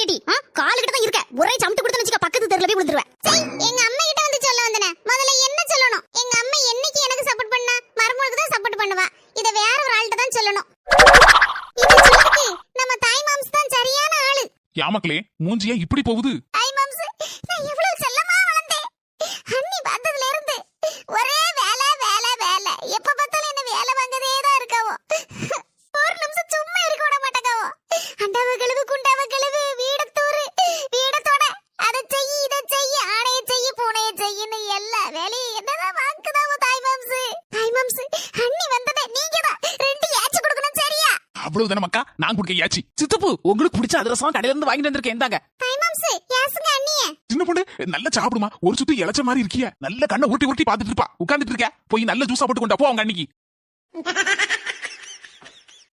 இல்லடி காலு கிட்ட தான் இருக்க. ஒரே சமத்து கொடுத்து வச்சுக்க பக்கத்து தெருல போய் விழுந்துருவேன். எங்க அம்மா கிட்ட வந்து சொல்ல வந்தனே. முதல்ல என்ன சொல்லணும்? எங்க அம்மா என்னைக்கு எனக்கு சப்போர்ட் பண்ணா மருமகளுக்கு தான் சப்போர்ட் பண்ணுவா. இத வேற ஒரு ஆள்கிட்ட தான் சொல்லணும். இது சொல்லுக்கு நம்ம தாய் மாம்ஸ் தான் சரியான ஆளு. யாமக்களே மூஞ்சியே இப்படி போகுது? தாய் மாம்ஸ் நான் எவ்வளவு செல்லமா வளர்ந்தேன். அண்ணி பார்த்ததுல இருந்து ஒரே வேலை வேலை வேலை. எப்ப பார்த்தாலும் என்ன வேலை வாங்கதே தான் இருக்காவோ. ஒரு நிமிஷம் சும்மா இருக்க விட மாட்டேங்காவோ. அண்டாவ கழுவு குண்டாவ கழுவு வீடத்தூரு வீடத்தோட அதை செய் இதை செய் ஆணைய செய் பூனைய செய்யின்னு எல்லா வேலையும் என்னதான் வாக்குதாவோ தாய் மாம்ஸ். தாய் மாம்ஸ் அண்ணி வந்ததே நீங்க தான் 2 ஏச்சு கொடுக்கணும் சரியா? அவ்வளவுதானே மக்கா, நான் குடிக்க யாச்சி. சித்தப்பு உங்களுக்கு பிடிச்ச அதிரசம் கடையில இருந்து வாங்கிட்டு வந்திருக்கேன். இந்தாங்க. தாய் மாம்ஸ் யாசுங்க அண்ணியே. சின்ன பொண்ணு நல்லா சாப்பிடுமா. ஒரு சுத்தி இளைச்ச மாதிரி இருக்கிய. நல்ல கண்ணை உருட்டி உருட்டி பாத்துட்டு இருப்பா. உட்கார்ந்துட்டு இருக்க. போய் நல்ல ஜூஸா போட்டு கொண்டா போ அவங்க அன்னைக்கு.